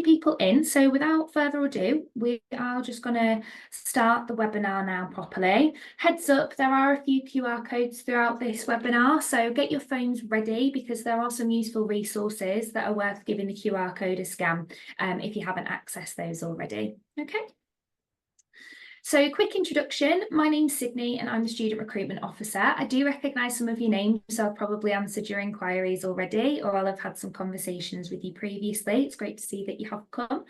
people in. So without further ado, we are just going to start the webinar now properly. Heads up, there are a few QR codes throughout this webinar, so get your phones ready because there are some useful resources that are worth giving the QR code a scan if you haven't accessed those already. Okay. So quick introduction, my name's Sydney and I'm the Student Recruitment Officer. I do recognise some of your names, so I've probably answered your inquiries already, or I'll have had some conversations with you previously. It's great to see that you have come.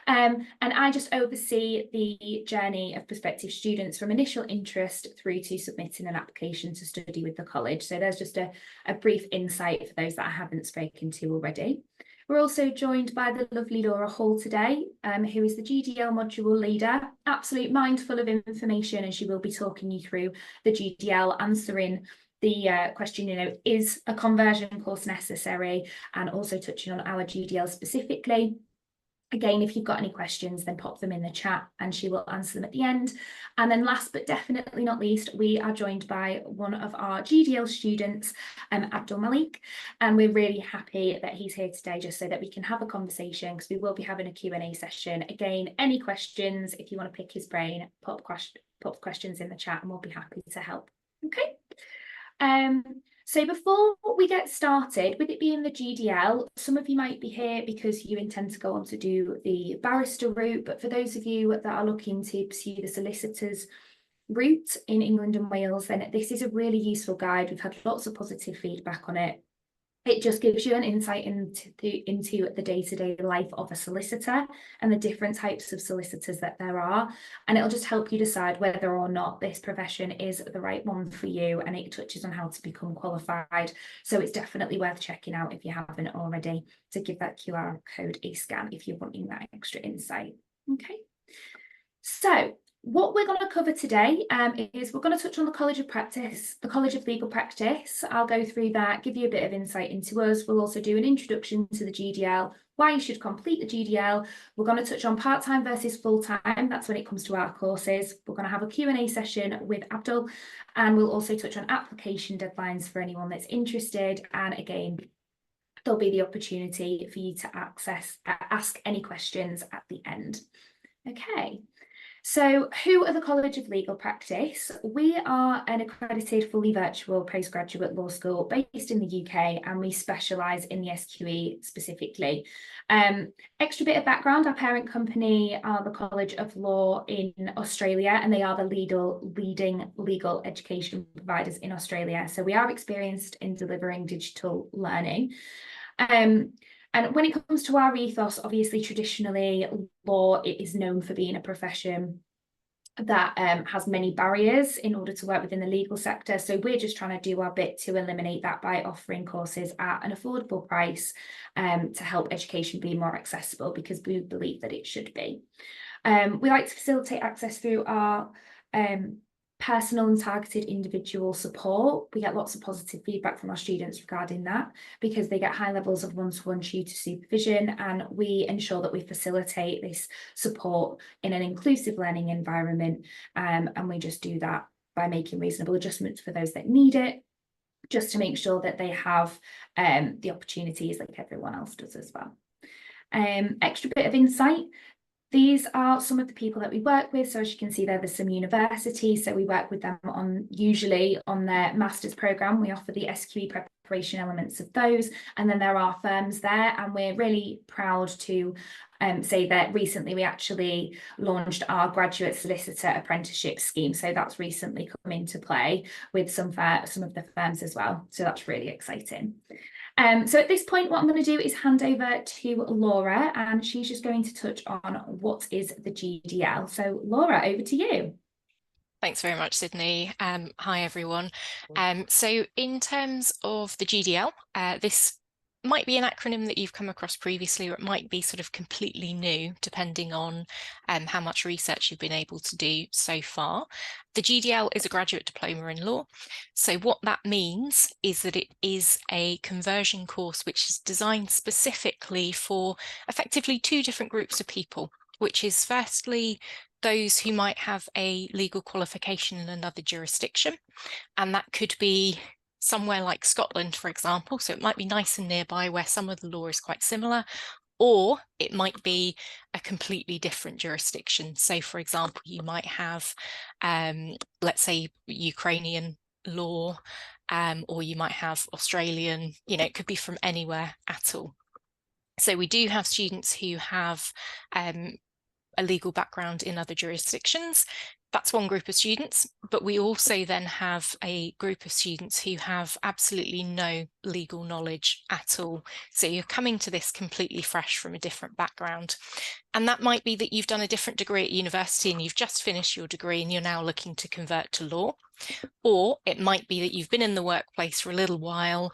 And I just oversee the journey of prospective students from initial interest through to submitting an application to study with the college. So there's just a brief insight for those that I haven't spoken to already. We're also joined by the lovely Laura Hall today, who is the GDL module leader, absolute mindful of information, and she will be talking you through the GDL, answering the question, is a conversion course necessary, and also touching on our GDL specifically. Again, if you've got any questions, then pop them in the chat and she will answer them at the end. And then last but definitely not least, we are joined by one of our GDL students, Abdul Malik, and we're really happy that he's here today just so that we can have a conversation because we will be having a Q&A session. Again, any questions, if you want to pick his brain, pop questions in the chat and we'll be happy to help. Okay. So before we get started, with it being the GDL, some of you might be here because you intend to go on to do the barrister route, but for those of you that are looking to pursue the solicitor's route in England and Wales, then this is a really useful guide. We've had lots of positive feedback on it. It just gives you an insight into the day-to-day life of a solicitor and the different types of solicitors that there are. And it'll just help you decide whether or not this profession is the right one for you. And it touches on how to become qualified. So it's definitely worth checking out if you haven't already, to give that QR code a scan if you're wanting that extra insight. Okay. So what we're going to cover today is we're going to touch on the College of Practice, the College of Legal Practice. I'll go through that, give you a bit of insight into us. We'll also do an introduction to the GDL, why you should complete the GDL. We're going to touch on part-time versus full-time. That's when it comes to our courses. We're going to have a Q&A session with Abdul, and we'll also touch on application deadlines for anyone that's interested. And again, there'll be the opportunity for you to ask any questions at the end. Okay. So who are the College of Legal Practice? We are an accredited fully virtual postgraduate law school based in the UK, and we specialise in the SQE specifically. Extra bit of background, our parent company are the College of Law in Australia, and they are the leading legal education providers in Australia. So we are experienced in delivering digital learning. And when it comes to our ethos, obviously, traditionally, law is known for being a profession that has many barriers in order to work within the legal sector. So we're just trying to do our bit to eliminate that by offering courses at an affordable price to help education be more accessible, because we believe that it should be. We like to facilitate access through our personal and targeted individual support. We get lots of positive feedback from our students regarding that, because they get high levels of one-to-one tutor supervision, and we ensure that we facilitate this support in an inclusive learning environment, and we just do that by making reasonable adjustments for those that need it, just to make sure that they have the opportunities like everyone else does as well. Extra bit of insight. These are some of the people that we work with. So as you can see there, there's some universities. So we work with them usually on their master's programme. We offer the SQE preparation elements of those. And then there are firms there. And we're really proud to say that recently we actually launched our graduate solicitor apprenticeship scheme. So that's recently come into play with some of the firms as well. So that's really exciting. So at this point, what I'm going to do is hand over to Laura, and she's just going to touch on what is the GDL. So Laura, over to you. Thanks very much, Sydney. Hi, everyone. So in terms of the GDL, this might be an acronym that you've come across previously, or it might be sort of completely new, depending on how much research you've been able to do so far. The GDL is a graduate diploma in law. So what that means is that it is a conversion course which is designed specifically for effectively two different groups of people, which is firstly those who might have a legal qualification in another jurisdiction, and that could be somewhere like Scotland, for example. So it might be nice and nearby where some of the law is quite similar, Or it might be a completely different jurisdiction. So, for example, you might have, let's say, Ukrainian law, or you might have Australian, it could be from anywhere at all. So we do have students who have a legal background in other jurisdictions. That's one group of students, but we also then have a group of students who have absolutely no legal knowledge at all. So you're coming to this completely fresh from a different background. And that might be that you've done a different degree at university and you've just finished your degree and you're now looking to convert to law. Or it might be that you've been in the workplace for a little while,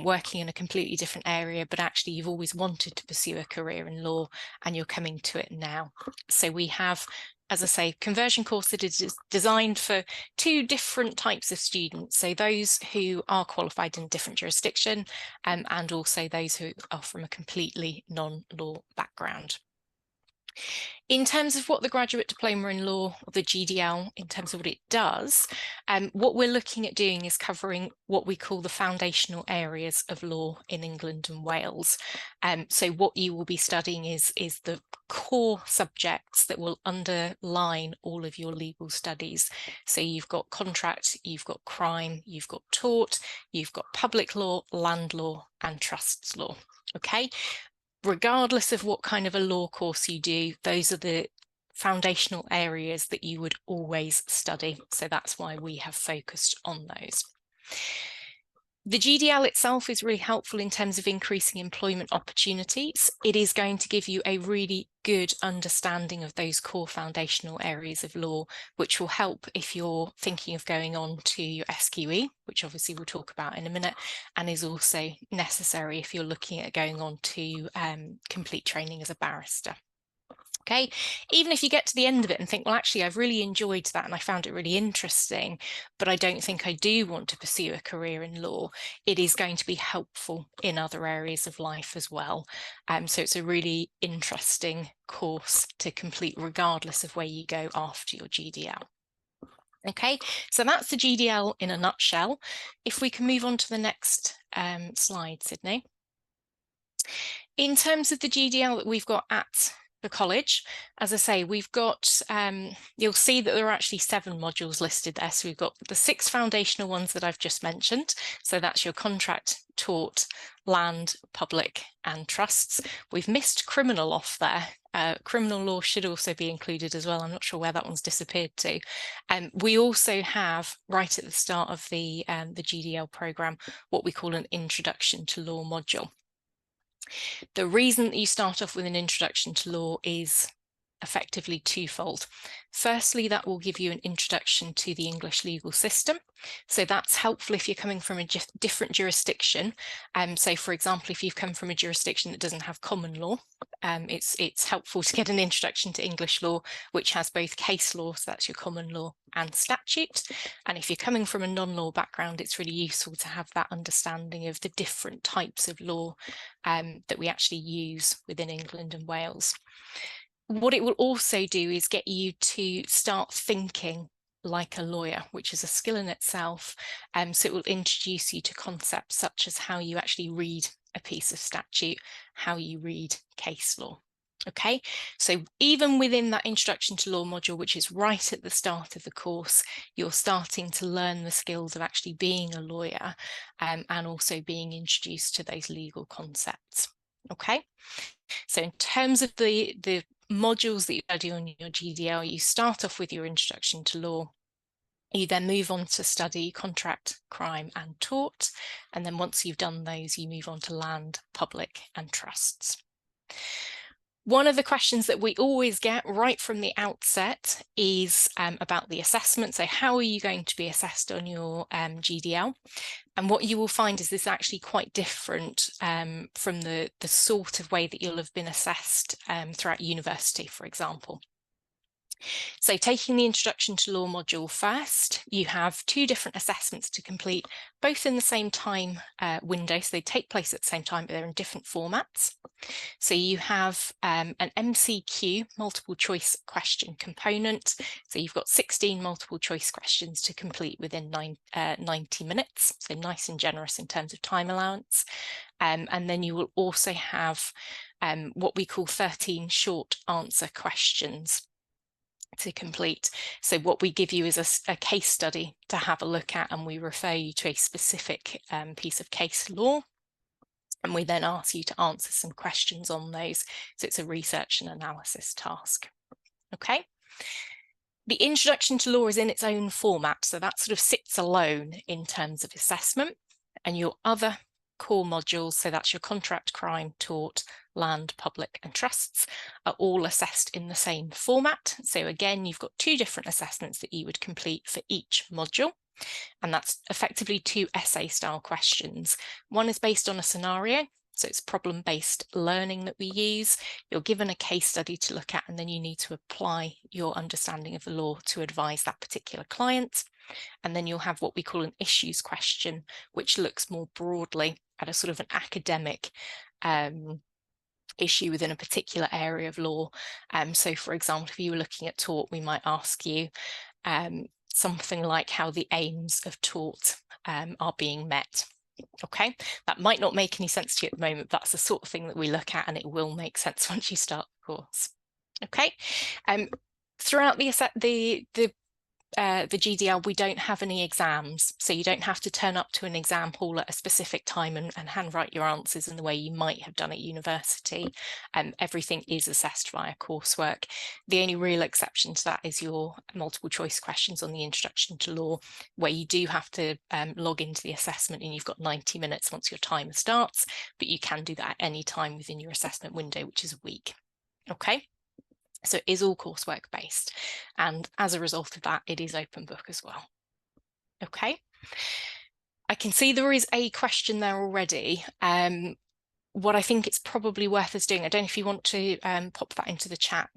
working in a completely different area, but actually you've always wanted to pursue a career in law and you're coming to it now. So we have, as I say, conversion course that is designed for two different types of students. So those who are qualified in a different jurisdiction, and also those who are from a completely non-law background. In terms of what the Graduate Diploma in Law, or the GDL, in terms of what it does, what we're looking at doing is covering what we call the foundational areas of law in England and Wales. So what you will be studying is the core subjects that will underline all of your legal studies. So you've got contract, you've got crime, you've got tort, you've got public law, land law, and trusts law. Okay. Regardless of what kind of a law course you do, those are the foundational areas that you would always study. So that's why we have focused on those. The GDL itself is really helpful in terms of increasing employment opportunities. It is going to give you a really good understanding of those core foundational areas of law, which will help if you're thinking of going on to your SQE, which obviously we'll talk about in a minute, and is also necessary if you're looking at going on to complete training as a barrister. Okay, even if you get to the end of it and think, well, actually, I've really enjoyed that and I found it really interesting, but I don't think I do want to pursue a career in law, it is going to be helpful in other areas of life as well. So it's a really interesting course to complete regardless of where you go after your GDL. Okay, so that's the GDL in a nutshell. If we can move on to the next slide, Sydney. In terms of the GDL that we've got at the college, as I say, we've got, you'll see that there are actually 7 modules listed there. So we've got the 6 foundational ones that I've just mentioned. So that's your contract, tort, land, public, and trusts. We've missed criminal off there. Criminal law should also be included as well. I'm not sure where that one's disappeared to. We also have, right at the start of the GDL programme, what we call an introduction to law module. The reason that you start off with an introduction to law is effectively twofold. Firstly, that will give you an introduction to the English legal system. So that's helpful if you're coming from a different jurisdiction. So for example, if you've come from a jurisdiction that doesn't have common law, it's helpful to get an introduction to English law, which has both case law, so that's your common law, and statute. And if you're coming from a non-law background, it's really useful to have that understanding of the different types of law that we actually use within England and Wales. What it will also do is get you to start thinking like a lawyer, which is a skill in itself. So it will introduce you to concepts such as how you actually read a piece of statute, how you read case law. Okay, so even within that introduction to law module, which is right at the start of the course, you're starting to learn the skills of actually being a lawyer, and also being introduced to those legal concepts. Okay, so in terms of the modules that you study on your GDL, you start off with your introduction to law. You then move on to study contract, crime, and tort. And then once you've done those, you move on to land, public, and trusts. One of the questions that we always get right from the outset is about the assessment. So how are you going to be assessed on your GDL? And what you will find is this actually quite different from the sort of way that you'll have been assessed throughout university, for example. So taking the introduction to law module first, you have 2 different assessments to complete, both in the same time window. So they take place at the same time, but they're in different formats. So you have an MCQ, multiple choice question component. So you've got 16 multiple choice questions to complete within 90 minutes. So nice and generous in terms of time allowance. And then you will also have what we call 13 short answer questions to complete. So what we give you is a case study to have a look at, and we refer you to a specific piece of case law, and we then ask you to answer some questions on those. So it's a research and analysis task. Okay. The introduction to law is in its own format, so that sort of sits alone in terms of assessment, and your other core modules, so that's your contract, crime, tort, land, public and trusts, are all assessed in the same format. So again, you've got 2 different assessments that you would complete for each module, and that's effectively 2 essay style questions. One is based on a scenario, so it's problem-based learning that we use. You're given a case study to look at, and then you need to apply your understanding of the law to advise that particular client. And then you'll have what we call an issues question, which looks more broadly at a sort of an academic issue within a particular area of law. So for example, if you were looking at tort, we might ask you something like how the aims of tort are being met. Okay, that might not make any sense to you at the moment. That's the sort of thing that we look at, and it will make sense once you start the course. Okay, throughout the GDL, we don't have any exams, so you don't have to turn up to an exam hall at a specific time and handwrite your answers in the way you might have done at university. Everything is assessed via coursework. The only real exception to that is your multiple choice questions on the introduction to law, where you do have to log into the assessment, and you've got 90 minutes once your timer starts, but you can do that at any time within your assessment window, which is a week. Okay. So it is all coursework based, and as a result of that, it is open book as well. Okay, I can see there is a question there already. What I think it's probably worth us doing, I don't know if you want to pop that into the chat,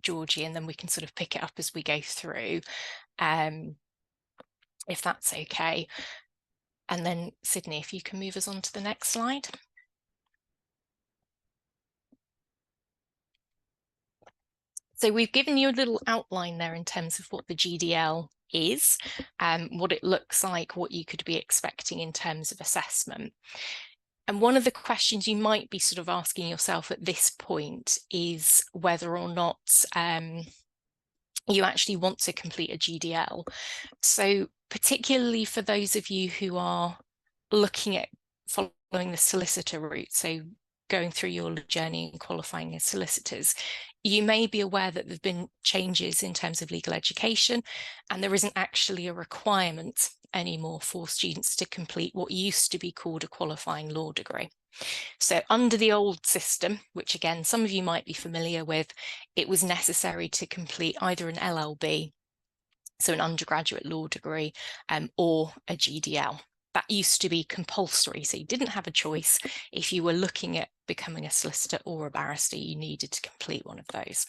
Georgie, and then we can sort of pick it up as we go through, if that's okay. And then Sydney, if you can move us on to the next slide. So we've given you a little outline there in terms of what the GDL is, what it looks like, what you could be expecting in terms of assessment. And one of the questions you might be sort of asking yourself at this point is whether or not you actually want to complete a GDL. So particularly for those of you who are looking at following the solicitor route, so going through your journey and qualifying as solicitors, you may be aware that there have been changes in terms of legal education, and there isn't actually a requirement anymore for students to complete what used to be called a qualifying law degree. So under the old system, which again, some of you might be familiar with, it was necessary to complete either an LLB, so an undergraduate law degree, or a GDL. That used to be compulsory, so you didn't have a choice. If you were looking at becoming a solicitor or a barrister, you needed to complete one of those.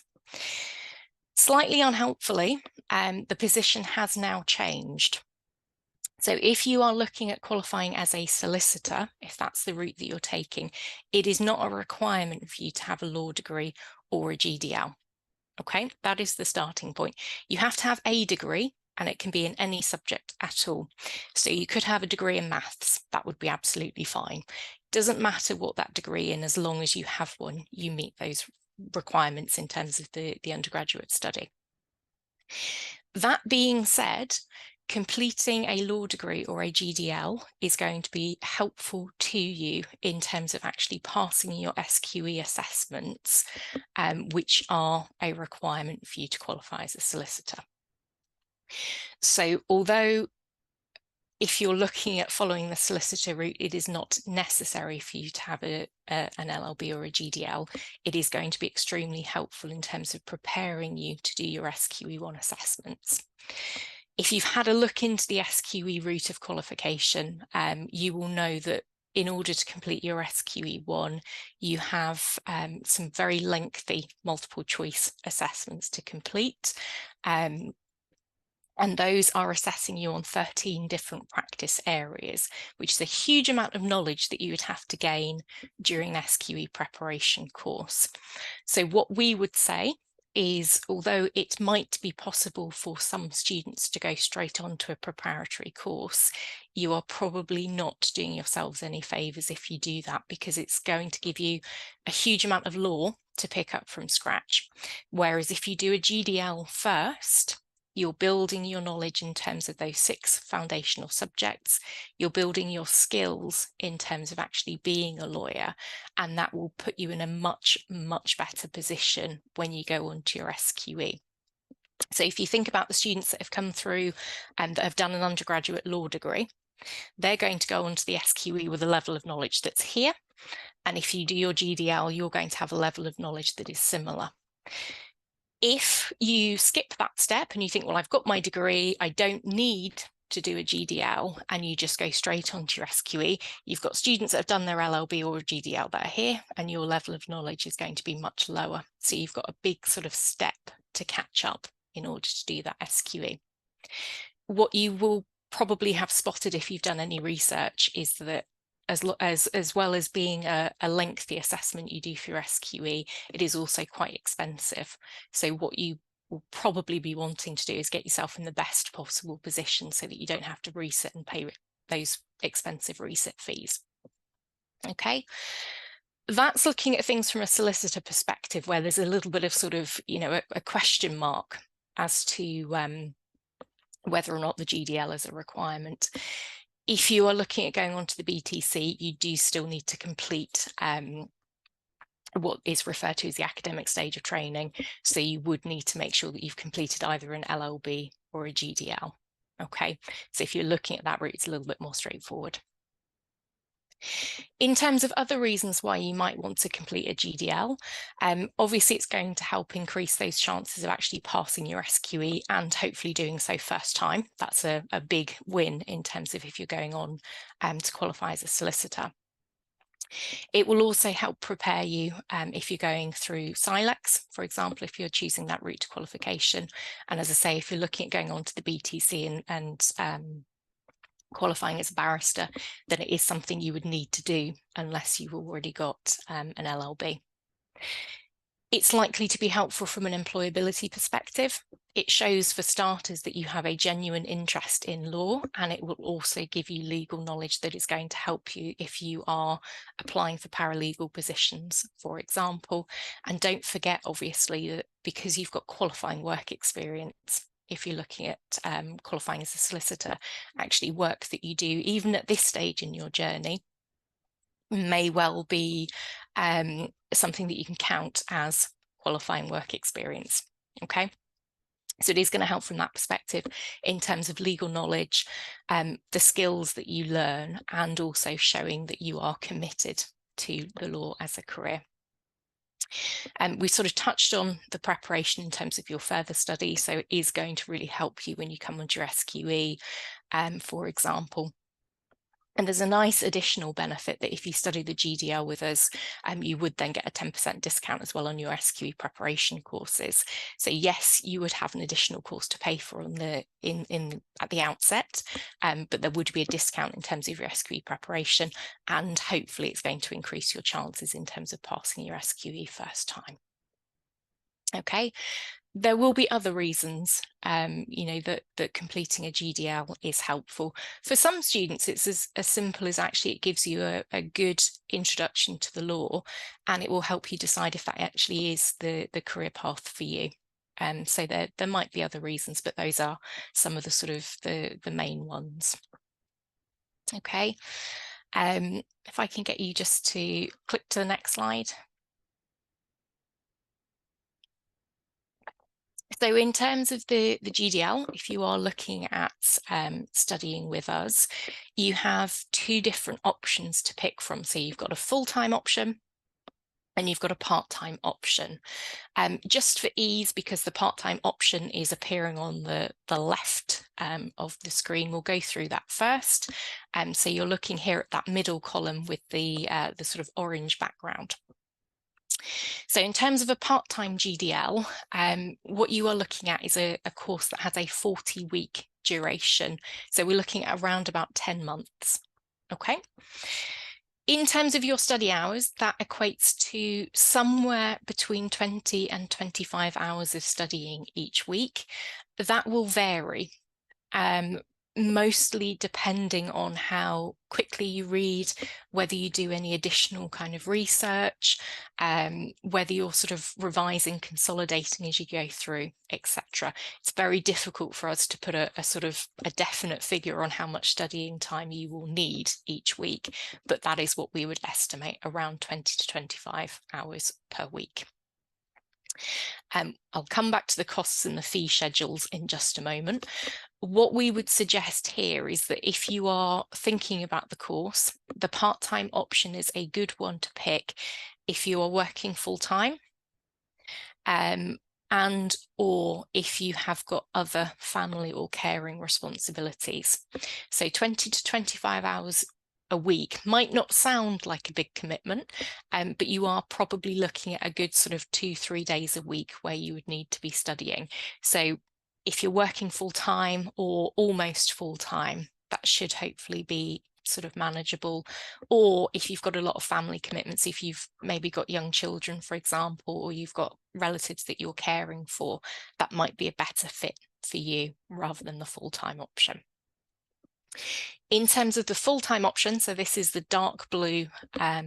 Slightly unhelpfully, the position has now changed. So if you are looking at qualifying as a solicitor, if that's the route that you're taking, it is not a requirement for you to have a law degree or a GDL. Okay, that is the starting point. You have to have a degree, and it can be in any subject at all. So you could have a degree in maths, that would be absolutely fine. Doesn't matter what that degree in, as long as you have one, you meet those requirements in terms of the undergraduate study. That being said, completing a law degree or a GDL is going to be helpful to you in terms of actually passing your SQE assessments, which are a requirement for you to qualify as a solicitor. So although if you're looking at following the solicitor route, it is not necessary for you to have an LLB or a GDL, it is going to be extremely helpful in terms of preparing you to do your SQE1 assessments. If you've had a look into the SQE route of qualification, you will know that in order to complete your SQE1, you have some very lengthy multiple choice assessments to complete. And those are assessing you on 13 different practice areas, which is a huge amount of knowledge that you would have to gain during an SQE preparation course. So what we would say is, although it might be possible for some students to go straight onto a preparatory course, you are probably not doing yourselves any favours if you do that, because it's going to give you a huge amount of law to pick up from scratch. Whereas if you do a GDL first, you're building your knowledge in terms of those 6 foundational subjects. You're building your skills in terms of actually being a lawyer, and that will put you in a much, much better position when you go on to your SQE. So if you think about the students that have come through and that have done an undergraduate law degree, they're going to go on to the SQE with a level of knowledge that's here. And if you do your GDL, you're going to have a level of knowledge that is similar. If you skip that step and you think, well, I've got my degree, I don't need to do a GDL, and you just go straight onto your SQE, you've got students that have done their LLB or GDL that are here, and your level of knowledge is going to be much lower. So you've got a big sort of step to catch up in order to do that SQE. What you will probably have spotted if you've done any research is that as well as being a lengthy assessment you do for your SQE, it is also quite expensive. So what you will probably be wanting to do is get yourself in the best possible position so that you don't have to resit and pay those expensive resit fees. Okay, that's looking at things from a solicitor perspective, where there's a little bit of sort of, you know, a question mark as to whether or not the GDL is a requirement. If you are looking at going on to the BTC, you do still need to complete what is referred to as the academic stage of training. So you would need to make sure that you've completed either an LLB or a GDL. Okay, so if you're looking at that route, it's a little bit more straightforward. In terms of other reasons why you might want to complete a GDL, obviously it's going to help increase those chances of actually passing your SQE and hopefully doing so first time. That's a big win in terms of if you're going on to qualify as a solicitor. It will also help prepare you if you're going through SILEX, for example, if you're choosing that route to qualification. And as I say, if you're looking at going on to the BTC and qualifying as a barrister, then it is something you would need to do unless you've already got an LLB. It's likely to be helpful from an employability perspective. It shows, for starters, that you have a genuine interest in law, and it will also give you legal knowledge that is going to help you if you are applying for paralegal positions, for example. And don't forget, obviously, that because you've got qualifying work experience, if you're looking at qualifying as a solicitor, actually work that you do, even at this stage in your journey, may well be something that you can count as qualifying work experience. Okay, so it is going to help from that perspective in terms of legal knowledge, the skills that you learn, and also showing that you are committed to the law as a career. We sort of touched on the preparation in terms of your further study, so it is going to really help you when you come onto your SQE, for example. And there's a nice additional benefit that if you study the GDL with us, you would then get a 10% discount as well on your SQE preparation courses. So yes, you would have an additional course to pay for on the at the outset, but there would be a discount in terms of your SQE preparation, and hopefully it's going to increase your chances in terms of passing your SQE first time. Okay. There will be other reasons, you know, that completing a GDL is helpful. For some students, it's as simple as actually it gives you a good introduction to the law, and it will help you decide if that actually is the career path for you. So there might be other reasons, but those are some of the sort of the main ones. Okay, if I can get you just to click to the next slide. So in terms of the GDL, if you are looking at studying with us, you have 2 different options to pick from. So you've got a full-time option and you've got a part-time option. Just for ease, because the part-time option is appearing on the left of the screen, we'll go through that first. So you're looking here at that middle column with the sort of orange background. So in terms of a part-time GDL, what you are looking at is a course that has a 40-week duration. So we're looking at around about 10 months. Okay. In terms of your study hours, that equates to somewhere between 20 and 25 hours of studying each week. That will vary, mostly depending on how quickly you read, whether you do any additional kind of research, whether you're sort of revising, consolidating as you go through, etc. It's very difficult for us to put a sort of a definite figure on how much studying time you will need each week, but that is what we would estimate, around 20 to 25 hours per week. I'll come back to the costs and the fee schedules in just a moment. What we would suggest here is that if you are thinking about the course, the part-time option is a good one to pick if you are working full-time, and or if you have got other family or caring responsibilities. So 20 to 25 hours a week might not sound like a big commitment, but you are probably looking at a good sort of 2-3 days a week where you would need to be studying. So if you're working full-time or almost full-time, that should hopefully be sort of manageable. Or if you've got a lot of family commitments, if you've maybe got young children, for example, or you've got relatives that you're caring for, that might be a better fit for you rather than the full-time option. In terms of the full-time option, so this is the dark blue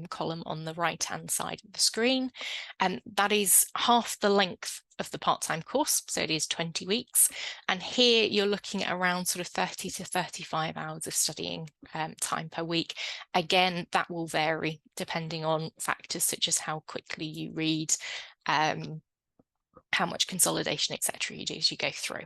column on the right-hand side of the screen, and that is half the length of the part-time course, so it is 20 weeks. And here you're looking at around sort of 30 to 35 hours of studying time per week. Again, that will vary depending on factors such as how quickly you read, how much consolidation, etc. you do as you go through.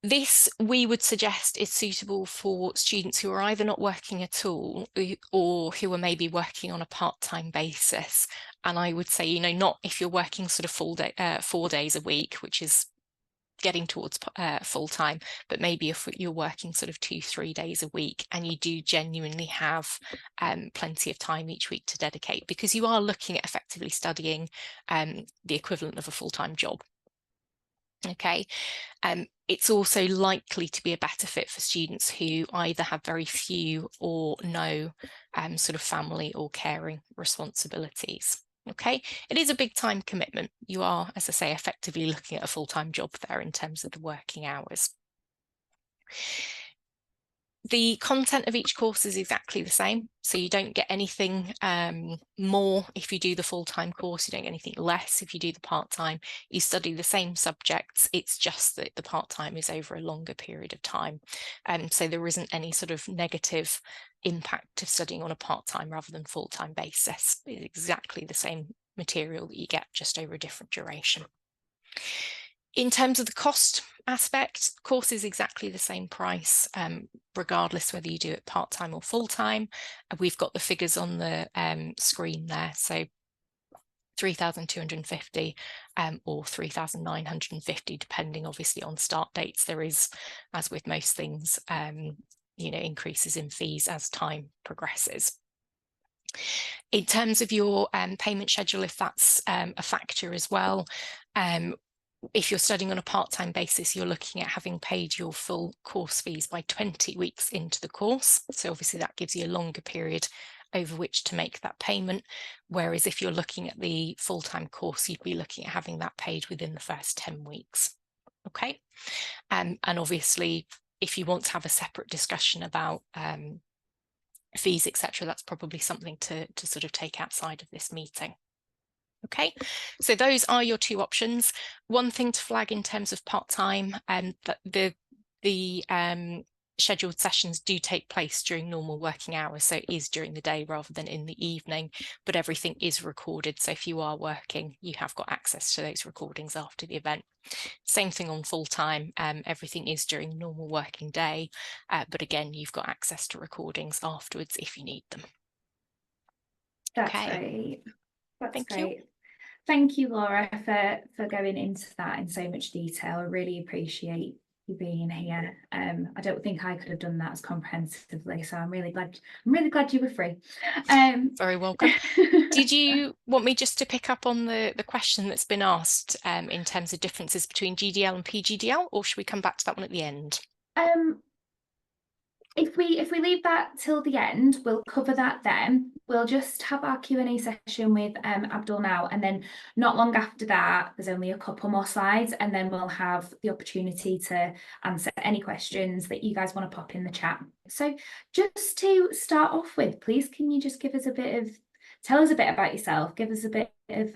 This, we would suggest, is suitable for students who are either not working at all or who are maybe working on a part-time basis. And I would say, you know, not if you're working sort of 4 days a week, which is getting towards full-time, but maybe if you're working sort of 2-3 days a week and you do genuinely have plenty of time each week to dedicate, because you are looking at effectively studying the equivalent of a full-time job. Okay, it's also likely to be a better fit for students who either have very few or no sort of family or caring responsibilities. Okay, it is a big time commitment. You are, as I say, effectively looking at a full-time job there in terms of the working hours. The content of each course is exactly the same, so you don't get anything more if you do the full-time course, you don't get anything less if you do the part-time. You study the same subjects, it's just that the part-time is over a longer period of time. So there isn't any sort of negative impact of studying on a part-time rather than full-time basis. It's exactly the same material that you get, just over a different duration. In terms of the cost aspect, the course is exactly the same price, regardless whether you do it part-time or full-time. We've got the figures on the screen there, so 3,250 or 3,950, depending obviously on start dates. There is, as with most things, you know, increases in fees as time progresses. In terms of your payment schedule, if that's a factor as well, if you're studying on a part-time basis, you're looking at having paid your full course fees by 20 weeks into the course. So obviously that gives you a longer period over which to make that payment. Whereas if you're looking at the full-time course, you'd be looking at having that paid within the first 10 weeks. Okay. And obviously, if you want to have a separate discussion about fees, etc., that's probably something to sort of take outside of this meeting. Okay, so those are your two options. One thing to flag in terms of part-time, that the scheduled sessions do take place during normal working hours, so it is during the day rather than in the evening, but everything is recorded, so if you are working, you have got access to those recordings after the event. Same thing on full-time, everything is during normal working day, but again, you've got access to recordings afterwards if you need them. That's great. That's great. Thank you, Laura, for going into that in so much detail. I really appreciate you being here. I don't think I could have done that as comprehensively, so I'm really glad you were free. Very welcome. Did you want me just to pick up on the question that's been asked in terms of differences between GDL and PGDL, or should we come back to that one at the end? If if we leave that till the end, we'll cover that then. We'll just have our Q&A session with Abdul now, and then not long after that, there's only a couple more slides, and then we'll have the opportunity to answer any questions that you guys want to pop in the chat. So just to start off with, please, can you just tell us a bit about yourself, give us a bit of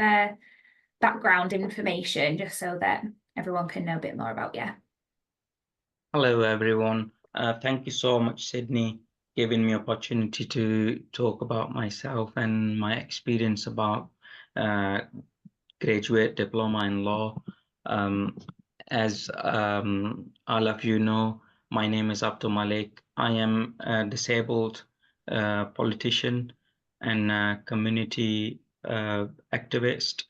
background information, just so that everyone can know a bit more about you. Hello, everyone. Thank you so much, Sydney, giving me opportunity to talk about myself and my experience about graduate diploma in law. As all of you know, my name is Abdul. I am a disabled politician and community activist.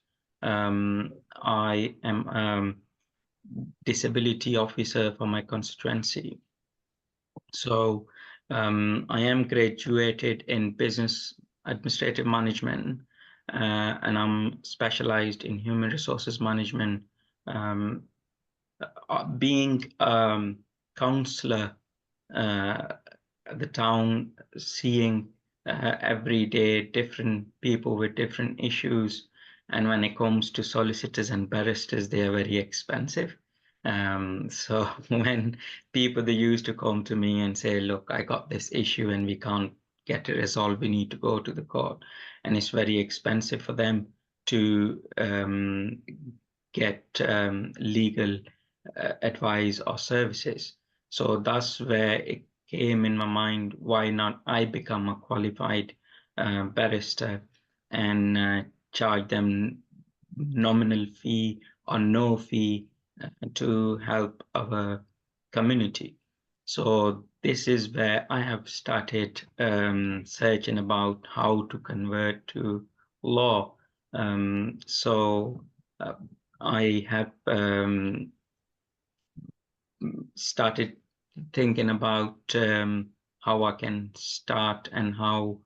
I am disability officer for my constituency. So I am graduated in business administrative management, and I'm specialized in human resources management. Being counselor at the town, seeing every day different people with different issues, and when it comes to solicitors and barristers, they are very expensive. So when people, they used to come to me and say, look, I got this issue and we can't get it resolved, we need to go to the court, and it's very expensive for them to get legal advice or services. So that's where it came in my mind, why not I become a qualified barrister and charge them nominal fee or no fee to help our community. So this is where I have started searching about how to convert to law. So I have started thinking about how I can start and how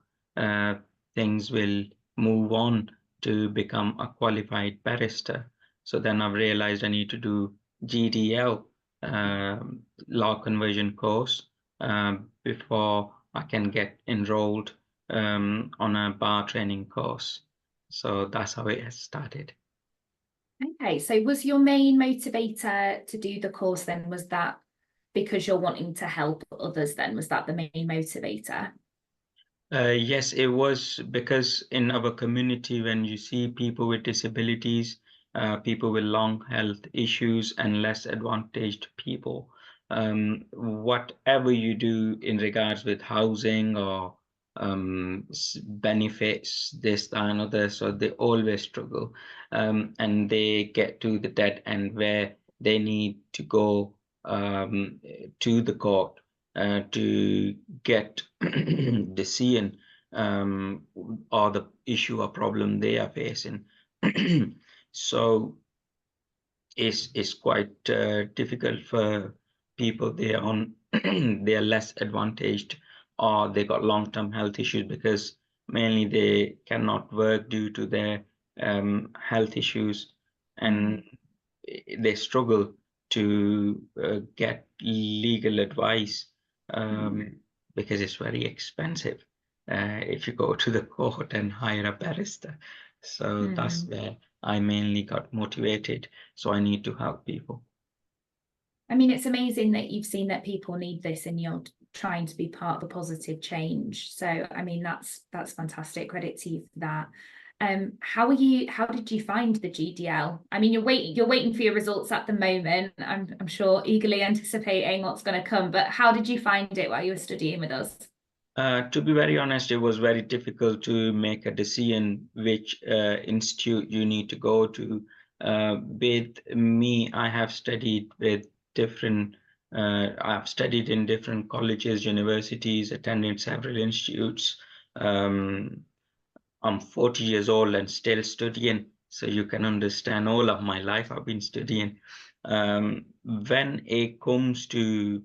things will move on to become a qualified barrister. So then I've realized I need to do GDL, law conversion course, before I can get enrolled on a bar training course. So that's how it has started. Okay, so was your main motivator to do the course then, was that because you're wanting to help others then? Was that the main motivator? Yes, it was, because in our community, when you see people with disabilities, people with long health issues and less advantaged people, whatever you do in regards with housing or benefits, this, that, and other, so they always struggle, and they get to the dead end where they need to go to the court to get decision or the issue or problem they are facing. So it's quite difficult for people. They are on they are less advantaged, or they got long-term health issues, because mainly they cannot work due to their health issues, and they struggle to get legal advice because it's very expensive if you go to the court and hire a barrister. So that's where I mainly got motivated. So I need to help people. I mean, it's amazing that you've seen that people need this and you're trying to be part of the positive change. So, I mean, that's fantastic. Credit to you for that. How did you find the GDL? I mean, you're waiting for your results at the moment. I'm sure eagerly anticipating what's going to come, but how did you find it while you were studying with us? To be very honest, it was very difficult to make a decision which institute you need to go to. With me, I have studied with different, I've studied in different colleges, universities, attended several institutes. I'm 40 years old and still studying, so you can understand all of my life I've been studying. When it comes to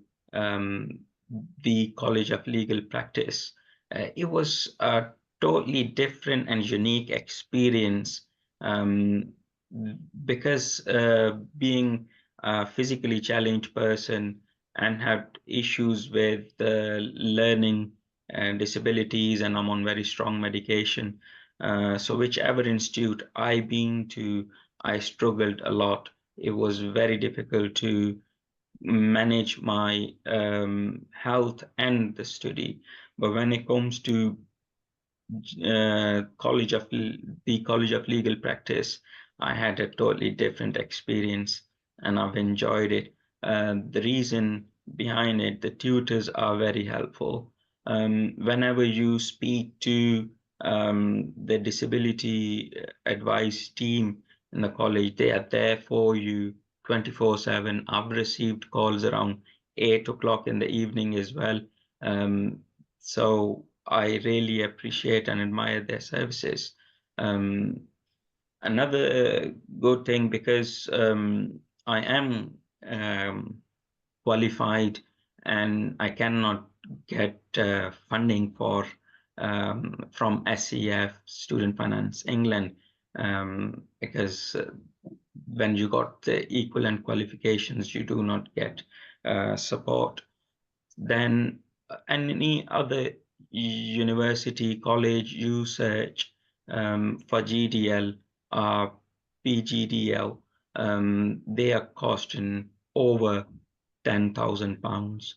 the College of Legal Practice, it was a totally different and unique experience, because being a physically challenged person, and had issues with learning disabilities, and I'm on very strong medication. So whichever institute I've been to, I struggled a lot. It was very difficult to manage my health and the study. But when it comes to the College of Legal Practice, I had a totally different experience, and I've enjoyed it. The reason behind it, the tutors are very helpful. Whenever you speak to the disability advice team in the college, they are there for you 24/7. I've received calls around 8 o'clock in the evening as well. So I really appreciate and admire their services. Another good thing, because I am qualified and I cannot get funding from SEF, Student Finance England, because when you got the equivalent qualifications, you do not get support. Then any other university, college you search for GDL or PGDL, they are costing over £10,000.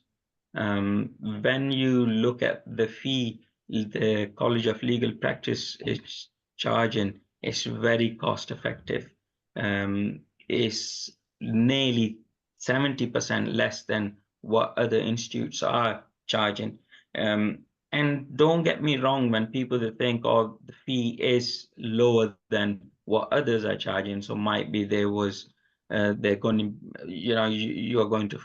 When you look at the fee the College of Legal Practice is charging, it's very cost effective. It's nearly 70% less than what other institutes are charging. And don't get me wrong, when people think, oh, the fee is lower than what others are charging, so might be they're going to, you are going to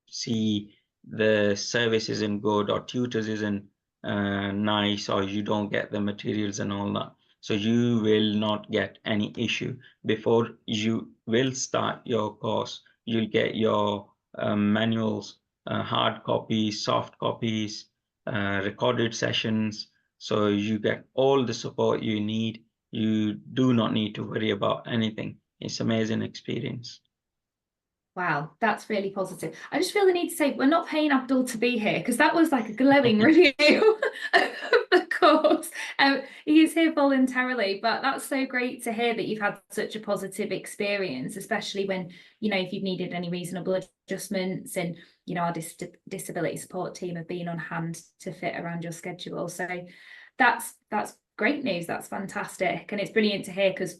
see the service isn't good, or tutors isn't nice, or you don't get the materials and all that. So you will not get any issue. Before you will start your course, you'll get your manuals, hard copies, soft copies, recorded sessions. So you get all the support you need. You do not need to worry about anything. It's amazing experience. Wow, that's really positive. I just feel the need to say we're not paying Abdul to be here, because that was like a glowing review of the course. He is here voluntarily, but that's so great to hear that you've had such a positive experience, especially when, if you've needed any reasonable adjustments, and, our disability support team have been on hand to fit around your schedule. So that's great news. That's fantastic. And it's brilliant to hear, because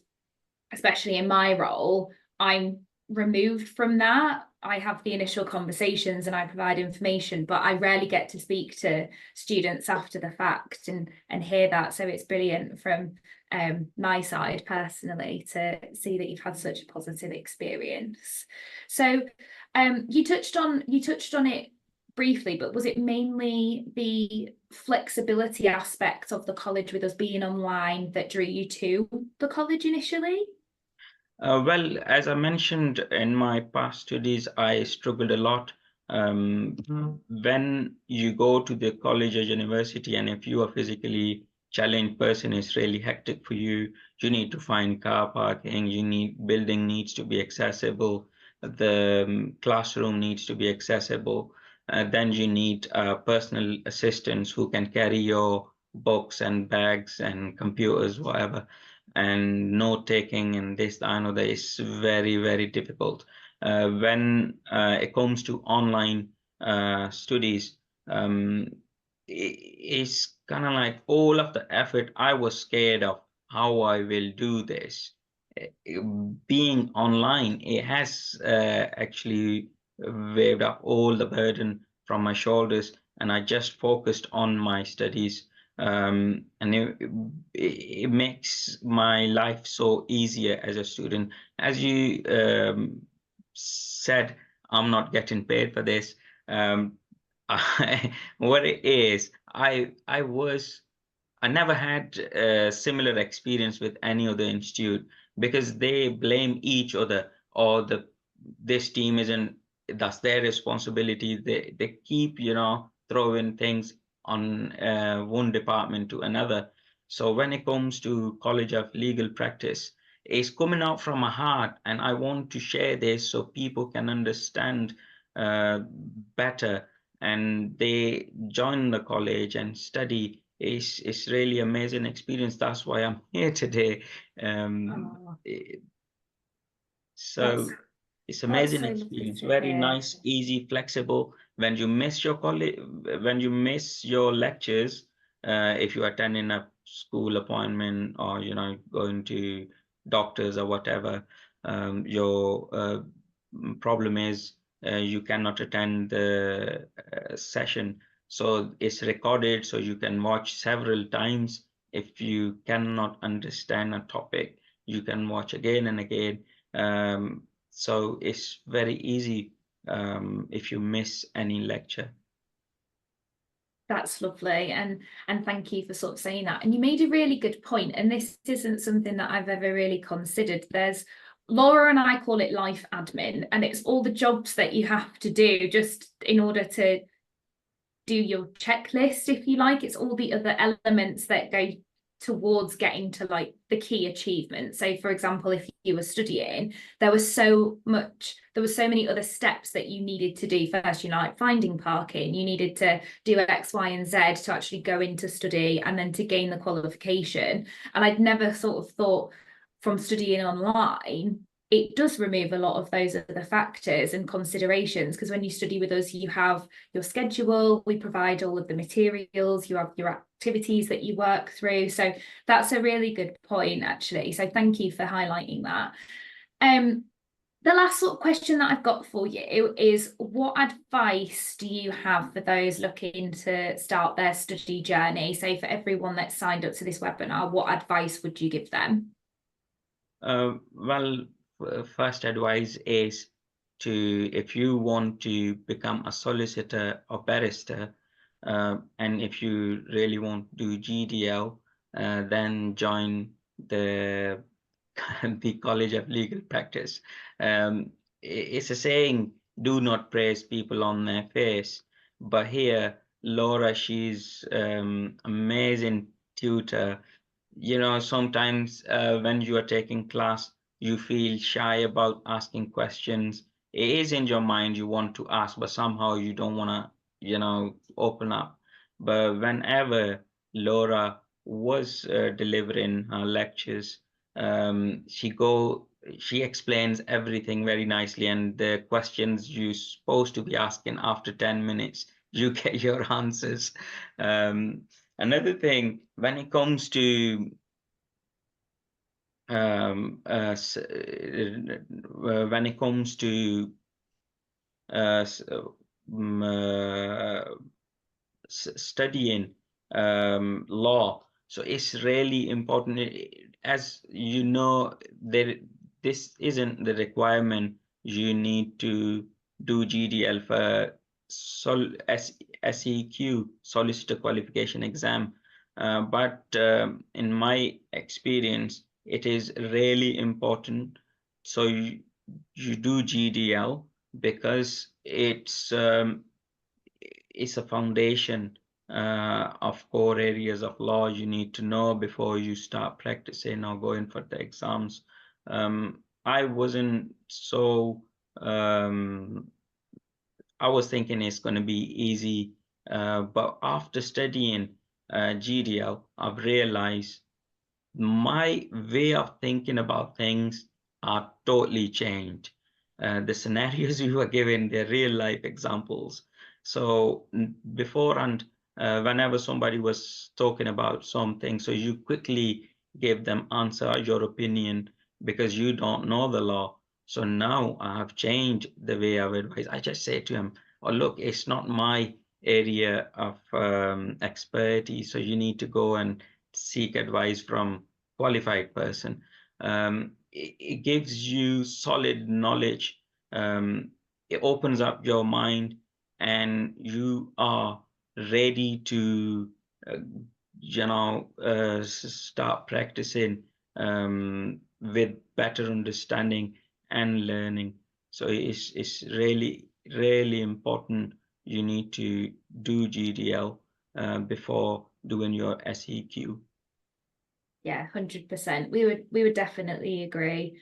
especially in my role, I'm removed from that. I have the initial conversations and I provide information, but I rarely get to speak to students after the fact and hear that. So it's brilliant from my side personally to see that you've had such a positive experience. So you touched on it briefly, but was it mainly the flexibility aspect of the college with us being online that drew you to the college initially? Well, as I mentioned in my past studies, I struggled a lot. When you go to the college or university, and if you are physically challenged person, it's really hectic for you. You need to find car parking, building needs to be accessible, the classroom needs to be accessible. Then you need personal assistants who can carry your books and bags and computers, whatever, and note taking and this, I know that is very, very difficult. When it comes to online studies, it's kind of like all of the effort. I was scared of how I will do this. Being online, it has actually waved up all the burden from my shoulders, and I just focused on my studies. And it makes my life so easier as a student. As you said, I'm not getting paid for this. What it is, I never had a similar experience with any other institute, because they blame each other, or this team isn't, that's their responsibility. They keep, throwing things on one department to another. So when it comes to College of Legal Practice, it's coming out from my heart, and I want to share this so people can understand better, and they join the college and study. It's really amazing experience. That's why I'm here today. So it's amazing so lovely experience. to Very hear. nice, easy, flexible. When you miss your college, when you miss your lectures, if you're attending a school appointment or going to doctors or whatever, your problem is you cannot attend the session. So it's recorded, so you can watch several times. If you cannot understand a topic, you can watch again and again. So it's very easy if you miss any lecture. That's lovely, and thank you for sort of saying that. And you made a really good point, and this isn't something that I've ever really considered. There's Laura and I call it life admin, and it's all the jobs that you have to do just in order to do your checklist, if you like. It's all the other elements that go towards getting to like the key achievement. So for example, if you were studying, there was so many other steps that you needed to do first, like finding parking, you needed to do X, Y, and Z to actually go into study and then to gain the qualification. And I'd never sort of thought from studying online, it does remove a lot of those other factors and considerations, because when you study with us, you have your schedule, we provide all of the materials, you have your activities that you work through. So that's a really good point, actually. So thank you for highlighting that. The last sort of question that I've got for you is, what advice do you have for those looking to start their study journey? So for everyone that's signed up to this webinar, what advice would you give them? Well, first advice is if you want to become a solicitor or barrister, and if you really want to do GDL, then join the the College of Legal Practice. It's a saying, do not praise people on their face. But here, Laura, she's amazing tutor. Sometimes when you are taking class, you feel shy about asking questions. It is in your mind you want to ask, but somehow you don't want to, open up. But whenever Laura was delivering her lectures, she explains everything very nicely, and the questions you're supposed to be asking after 10 minutes, you get your answers. Another thing, when it comes to when it comes to studying law, so it's really important. As you know, this isn't the requirement. You need to do GDL for SEQ, Solicitor Qualification Exam. But in my experience, it is really important. So you do GDL because it's a foundation of core areas of law you need to know before you start practicing or going for the exams. I wasn't so I was thinking it's going to be easy, but after studying GDL, I've realized my way of thinking about things are totally changed. The scenarios you were given, they're real life examples. So before and whenever somebody was talking about something, so you quickly give them answer your opinion because you don't know the law. So now I have changed the way I advise. I just say to him, "Oh, look, it's not my area of expertise, so you need to go and seek advice from qualified person." It gives you solid knowledge. It opens up your mind, and you are ready to, start practicing with better understanding and learning. So it's really, really important. You need to do GDL before doing your SEQ. Yeah, 100%. We would definitely agree.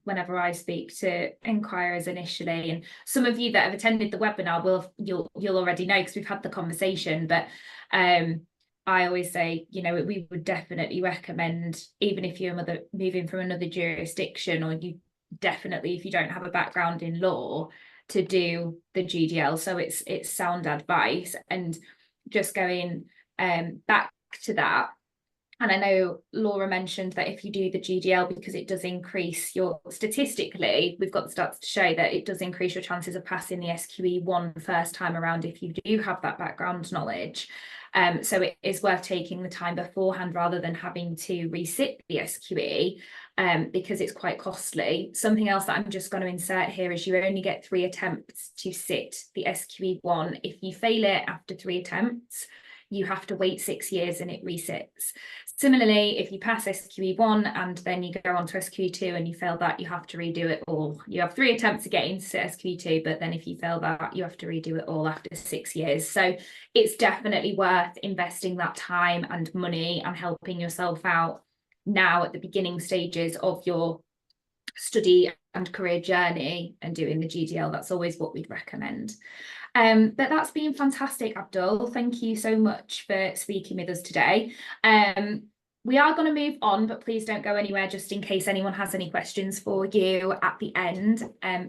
Whenever I speak to inquirers initially, and some of you that have attended the webinar you'll already know because we've had the conversation, but I always say, you know, we would definitely recommend, even if you're moving from another jurisdiction, or you definitely, if you don't have a background in law, to do the GDL. So it's sound advice. And just going back to that, and I know Laura mentioned that if you do the GDL, because it does increase statistically, we've got the stats to show that it does increase your chances of passing the SQE1 first time around if you do have that background knowledge. So it is worth taking the time beforehand rather than having to resit the SQE, because it's quite costly. Something else that I'm just going to insert here is you only get 3 attempts to sit the SQE1. If you fail it after 3 attempts, you have to wait 6 years and it resits. Similarly, if you pass SQE1 and then you go on to SQE2 and you fail that, you have to redo it all. You have 3 attempts to get into SQE2, but then if you fail that, you have to redo it all after 6 years. So it's definitely worth investing that time and money and helping yourself out now at the beginning stages of your study and career journey and doing the GDL. That's always what we'd recommend. But that's been fantastic, Abdul. Thank you so much for speaking with us today. We are going to move on, but please don't go anywhere just in case anyone has any questions for you at the end.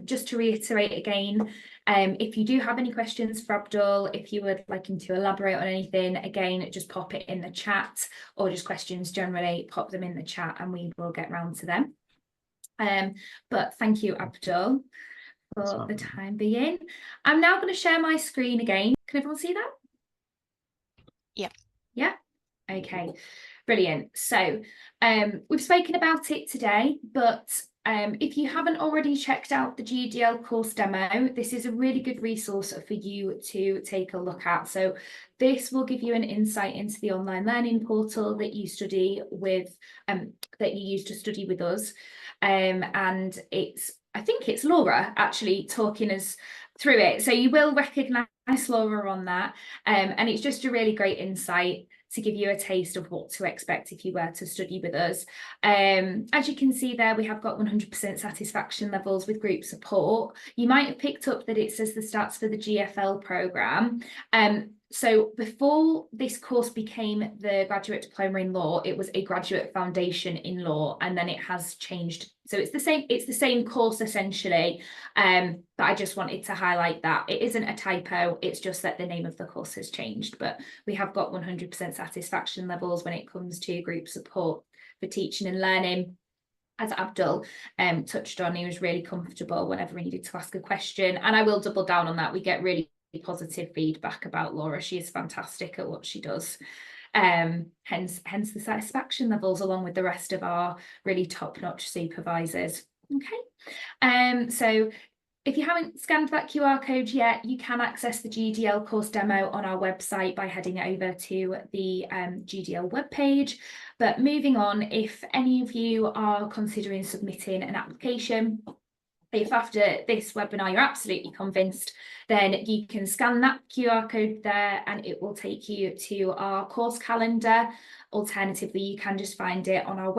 Just to reiterate again, if you do have any questions for Abdul, if you would like him to elaborate on anything, again, just pop it in the chat, or just questions generally, pop them in the chat and we will get round to them. But thank you, Abdul, for the time being. I'm now going to share my screen again. Can everyone see that? Yeah. Yeah. Okay. Brilliant. So we've spoken about it today, but if you haven't already checked out the GDL course demo, this is a really good resource for you to take a look at. So this will give you an insight into the online learning portal that you study with, that you use to study with us. And I think it's Laura actually talking us through it. So you will recognise Laura on that. And it's just a really great insight to give you a taste of what to expect if you were to study with us. As you can see there, we have got 100% satisfaction levels with group support. You might have picked up that it says the stats for the GFL programme. So before this course became the graduate diploma in law, it was a graduate foundation in law, and then it has changed. So it's the same course essentially, but I just wanted to highlight that it isn't a typo, it's just that the name of the course has changed. But we have got 100% satisfaction levels when it comes to group support for teaching and learning. As Abdul touched on, he was really comfortable whenever he needed to ask a question, and I will double down on that. We get really positive feedback about Laura. She is fantastic at what she does. Hence the satisfaction levels, along with the rest of our really top-notch supervisors. Okay, so if you haven't scanned that QR code yet, you can access the GDL course demo on our website by heading over to the GDL webpage. But moving on, if any of you are considering submitting an application, if after this webinar you're absolutely convinced, then you can scan that QR code there and it will take you to our course calendar. Alternatively, you can just find it on our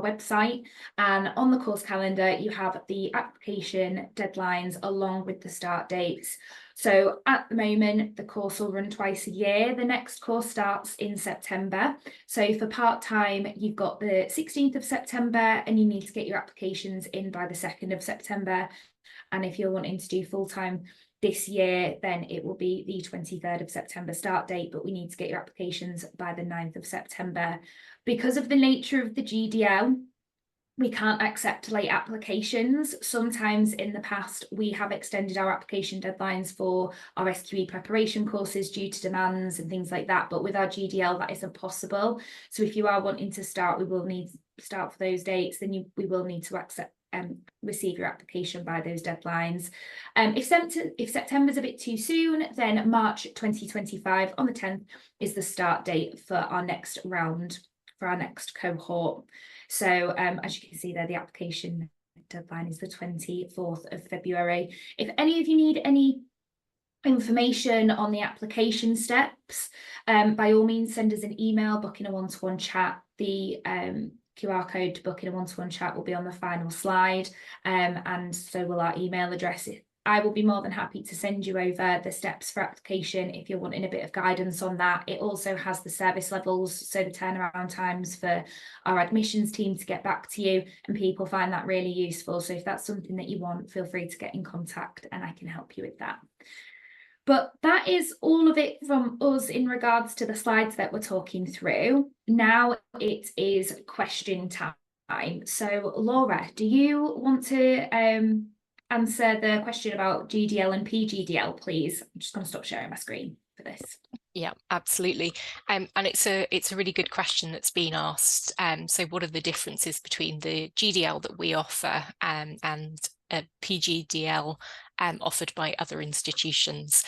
website, and on the course calendar you have the application deadlines along with the start dates. So at the moment, the course will run twice a year. The next course starts in September. So for part-time, you've got the 16th of September and you need to get your applications in by the 2nd of September. And if you're wanting to do full-time this year, then it will be the 23rd of September start date, but we need to get your applications by the 9th of September. Because of the nature of the GDL, we can't accept late applications. Sometimes in the past, we have extended our application deadlines for our SQE preparation courses due to demands and things like that. But with our GDL, that isn't possible. So if you are wanting to start, we will need to start for those dates. Then we will need to accept receive your application by those deadlines. If September's a bit too soon, then March 2025 on the 10th is the start date for our next round, for our next cohort. So as you can see there, the application deadline is the 24th of February. If any of you need any information on the application steps, by all means send us an email, book in a one-to-one chat, the QR code to book in a one-to-one chat will be on the final slide, and so will our email address. I will be more than happy to send you over the steps for application if you're wanting a bit of guidance on that. It also has the service levels, so the turnaround times for our admissions team to get back to you, and people find that really useful. So if that's something that you want, feel free to get in contact and I can help you with that. But that is all of it from us in regards to the slides that we're talking through. Now it is question time. So Laura, do you want to answer the question about GDL and PGDL, please? I'm just going to stop sharing my screen for this. Yeah, absolutely. And it's a really good question that's been asked. So what are the differences between the GDL that we offer and a PGDL offered by other institutions?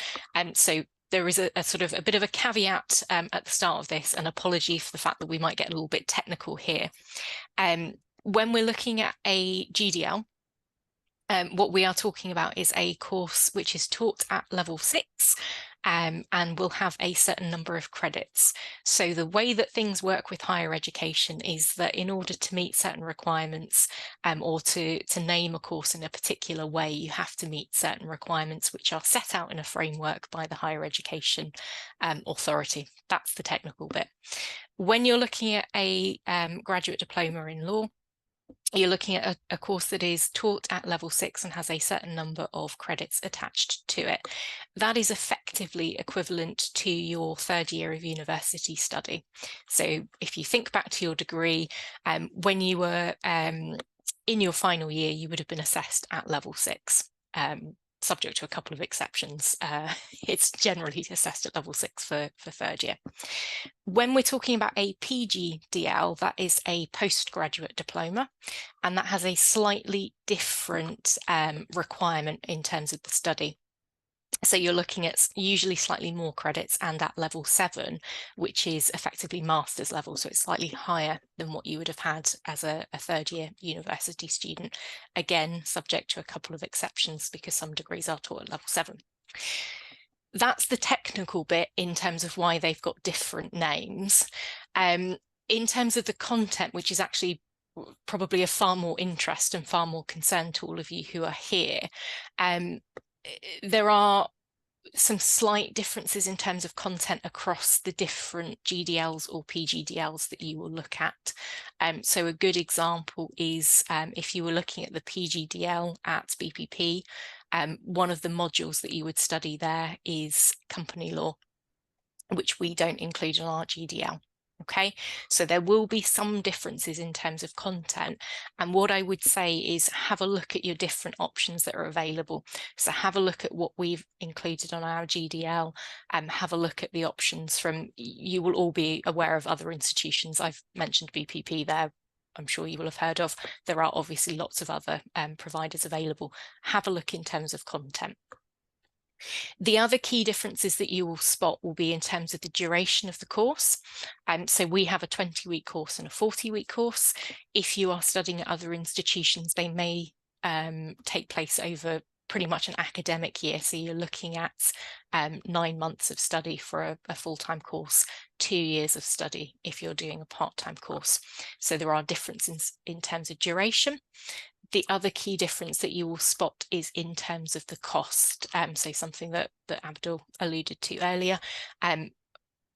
So there is a sort of a bit of a caveat at the start of this, an apology for the fact that we might get a little bit technical here. When we're looking at a GDL, what we are talking about is a course which is taught at level 6 and will have a certain number of credits. So the way that things work with higher education is that in order to meet certain requirements or to name a course in a particular way, you have to meet certain requirements which are set out in a framework by the higher education authority. That's the technical bit. When you're looking at a graduate diploma in law, you're looking at a course that is taught at level 6 and has a certain number of credits attached to it. That is effectively equivalent to your 3rd year of university study. So if you think back to your degree, when you were in your final year, you would have been assessed at level 6. Subject to a couple of exceptions, it's generally assessed at level 6 for 3rd year. When we're talking about a PGDL, that is a postgraduate diploma, and that has a slightly different requirement in terms of the study. So you're looking at usually slightly more credits and at level 7, which is effectively master's level. So it's slightly higher than what you would have had as a 3rd year university student. Again, subject to a couple of exceptions because some degrees are taught at level 7. That's the technical bit in terms of why they've got different names. In terms of the content, which is actually probably of far more interest and far more concern to all of you who are here, there are some slight differences in terms of content across the different GDLs or PGDLs that you will look at. So a good example is if you were looking at the PGDL at BPP, one of the modules that you would study there is company law, which we don't include in our GDL. Okay, so there will be some differences in terms of content, and what I would say is have a look at your different options that are available. So have a look at what we've included on our GDL, and have a look at the options from, you will all be aware of other institutions. I've mentioned BPP there, I'm sure you will have heard of. There are obviously lots of other providers available. Have a look in terms of content. The other key differences that you will spot will be in terms of the duration of the course. So we have a 20-week course and a 40-week course. If you are studying at other institutions, they may take place over pretty much an academic year. So you're looking at 9 months of study for a full-time course, 2 years of study if you're doing a part-time course. So there are differences in terms of duration. The other key difference that you will spot is in terms of the cost. So something that Abdul alluded to earlier.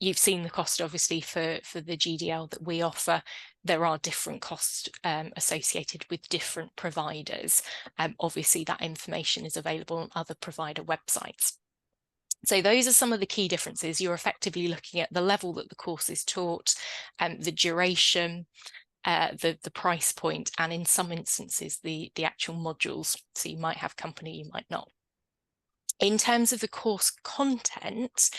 You've seen the cost obviously for the GDL that we offer. There are different costs associated with different providers. Obviously that information is available on other provider websites. So those are some of the key differences. You're effectively looking at the level that the course is taught, the duration, the price point, and in some instances the actual modules. So you might have company, you might not. In terms of the course content,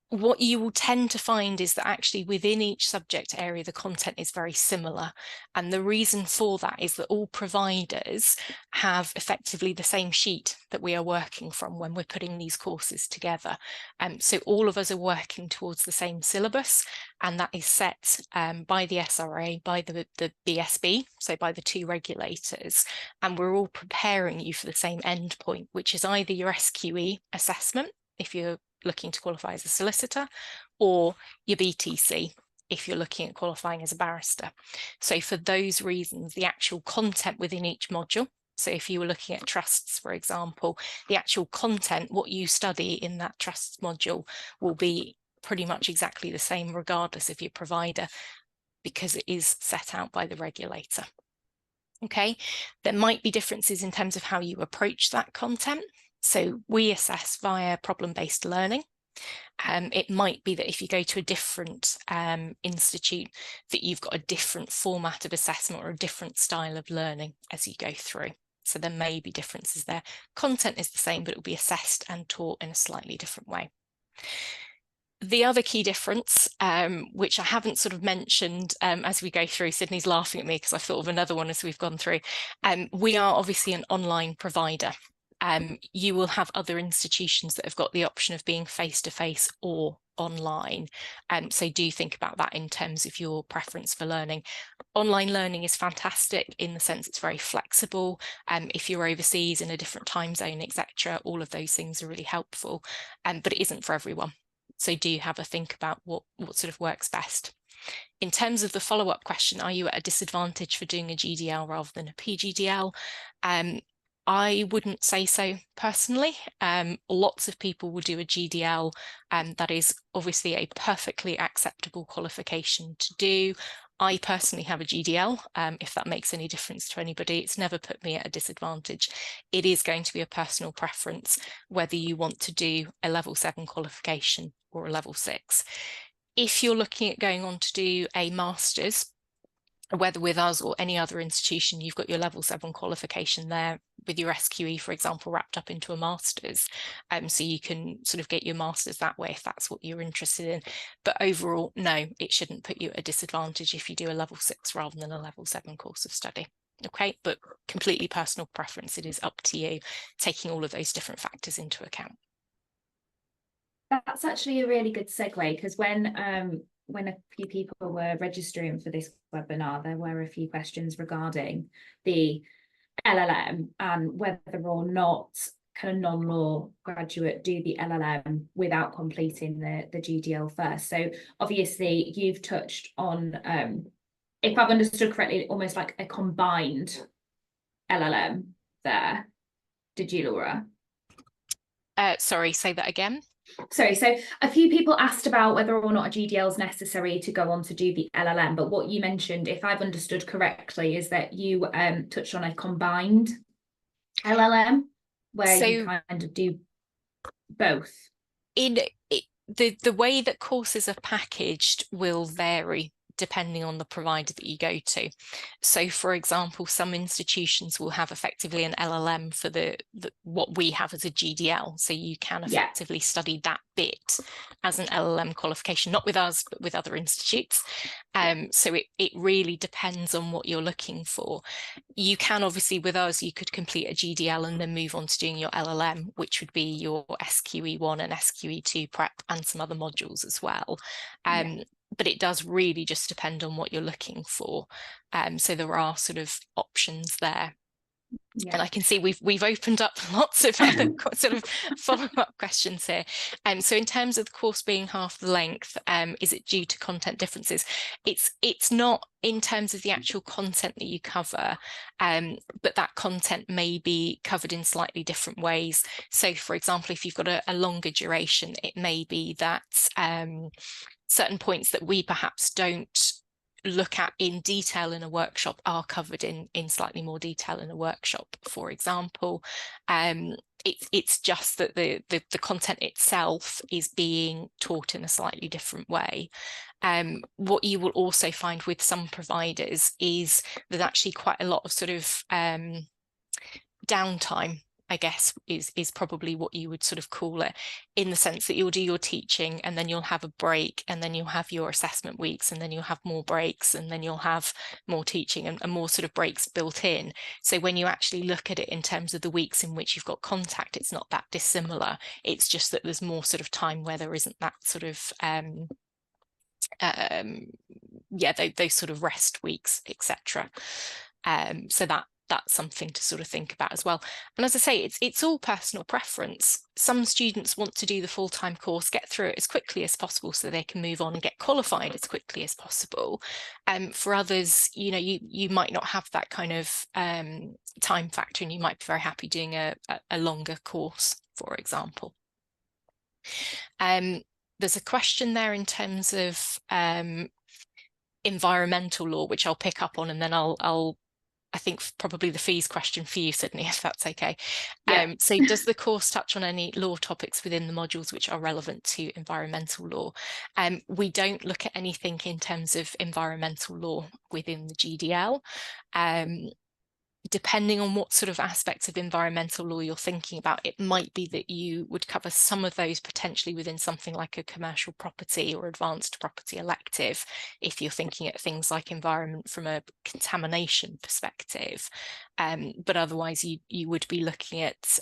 what you will tend to find is that actually within each subject area, the content is very similar. And the reason for that is that all providers have effectively the same sheet that we are working from when we're putting these courses together. So all of us are working towards the same syllabus, and that is set by the SRA, by the BSB, so by the 2 regulators. And we're all preparing you for the same endpoint, which is either your SQE assessment, if you're looking to qualify as a solicitor, or your BTC, if you're looking at qualifying as a barrister. So for those reasons, the actual content within each module, so if you were looking at trusts, for example, the actual content, what you study in that trusts module, will be pretty much exactly the same regardless of your provider, because it is set out by the regulator. Okay, there might be differences in terms of how you approach that content. So we assess via problem-based learning. It might be that if you go to a different institute, that you've got a different format of assessment or a different style of learning as you go through. So there may be differences there. Content is the same, but it will be assessed and taught in a slightly different way. The other key difference, which I haven't sort of mentioned as we go through, Sydney's laughing at me because I thought of another one as we've gone through. We are obviously an online provider. You will have other institutions that have got the option of being face-to-face or online. So do think about that in terms of your preference for learning. Online learning is fantastic in the sense it's very flexible. If you're overseas in a different time zone, etc., all of those things are really helpful, but it isn't for everyone. So do have a think about what sort of works best. In terms of the follow-up question, are you at a disadvantage for doing a GDL rather than a PGDL? I wouldn't say so personally. Lots of people will do a GDL, that is obviously a perfectly acceptable qualification to do. I personally have a GDL, if that makes any difference to anybody. It's never put me at a disadvantage. It is going to be a personal preference whether you want to do a level 7 qualification or a level 6. If you're looking at going on to do a master's, whether with us or any other institution, you've got your level 7 qualification there with your SQE, for example, wrapped up into a master's. So you can sort of get your master's that way if that's what you're interested in. But overall, no, it shouldn't put you at a disadvantage if you do a level 6 rather than a level 7 course of study. Okay, but completely personal preference. It is up to you, taking all of those different factors into account. That's actually a really good segue, because when a few people were registering for this webinar, there were a few questions regarding the LLM and whether or not kind of non-law graduate do the LLM without completing the GDL first. So obviously you've touched on, if I've understood correctly, almost like a combined LLM there. Did you, Laura? Sorry, say that again. Sorry, so a few people asked about whether or not a GDL is necessary to go on to do the LLM, but what you mentioned, if I've understood correctly, is that you touched on a combined LLM where you kind of do both. The way that courses are packaged will vary depending on the provider that you go to. So for example, some institutions will have effectively an LLM for the what we have as a GDL. So you can effectively study that bit as an LLM qualification, not with us, but with other institutes. So it really depends on what you're looking for. You can obviously, with us, you could complete a GDL and then move on to doing your LLM, which would be your SQE1 and SQE2 prep and some other modules as well. But it does really just depend on what you're looking for. So there are sort of options there. And I can see we've opened up lots of other sort of follow-up questions here. So in terms of the course being half the length, is it due to content differences? It's not in terms of the actual content that you cover, but that content may be covered in slightly different ways. So for example, if you've got a longer duration, it may be that certain points that we perhaps don't look at in detail in a workshop are covered in slightly more detail in a workshop, for example. It's just that the content itself is being taught in a slightly different way. What you will also find with some providers is there's actually quite a lot of sort of downtime, I guess, is probably what you would sort of call it, in the sense that you'll do your teaching and then you'll have a break and then you'll have your assessment weeks and then you'll have more breaks and then you'll have more teaching and more sort of breaks built in. So when you actually look at it in terms of the weeks in which you've got contact, it's not that dissimilar. It's just that there's more sort of time where there isn't that sort of those sort of rest weeks, etc. So that's something to sort of think about as well. And as I say, it's all personal preference. Some students want to do the full-time course, get through it as quickly as possible so they can move on and get qualified as quickly as possible. For others, you know, you might not have that kind of time factor, and you might be very happy doing a longer course, for example. There's a question there in terms of environmental law, which I'll pick up on, and then I think probably the fees question for you, Sydney, if that's okay. Yeah. So does the course touch on any law topics within the modules which are relevant to environmental law? We don't look at anything in terms of environmental law within the GDL. Depending on what sort of aspects of environmental law you're thinking about, it might be that you would cover some of those potentially within something like a commercial property or advanced property elective, if you're thinking at things like environment from a contamination perspective. But otherwise, you would be looking at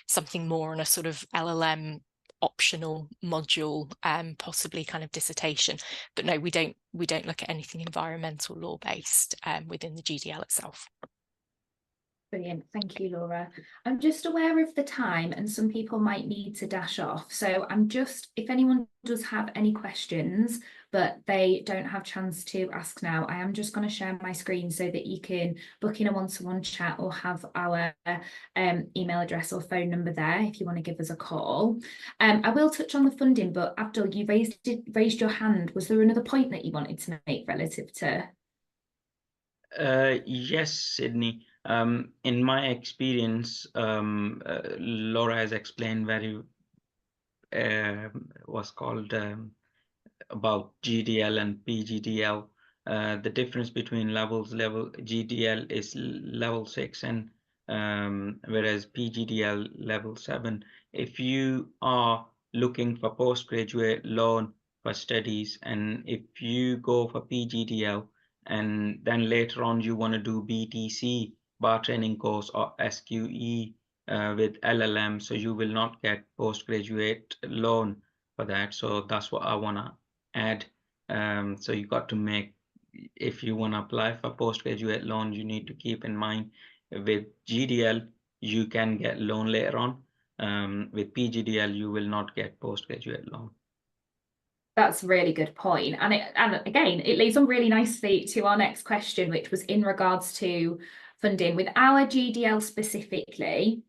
something more on a sort of LLM optional module, possibly kind of dissertation. But no, we don't look at anything environmental law based within the GDL itself. Brilliant, thank you, Laura. I'm just aware of the time and some people might need to dash off. So I'm just, if anyone does have any questions, but they don't have chance to ask now, I am just going to share my screen so that you can book in a one-to-one chat or have our email address or phone number there if you want to give us a call. I will touch on the funding, but Abdul, you raised your hand. Was there another point that you wanted to make relative to? Yes, Sydney. In my experience, Laura has explained very what's called about GDL and PGDL. The difference between levels, level GDL is level 6 and whereas PGDL level 7. If you are looking for postgraduate loan for studies, and if you go for PGDL and then later on you want to do BTC, bar training course, or SQE with LLM, so you will not get postgraduate loan for that. So that's what I want to add. So you got to make, if you want to apply for postgraduate loan, you need to keep in mind with GDL you can get loan later on. With PGDL you will not get postgraduate loan. That's a really good point. And again, it leads on really nicely to our next question, which was in regards to funding. With our GDL specifically,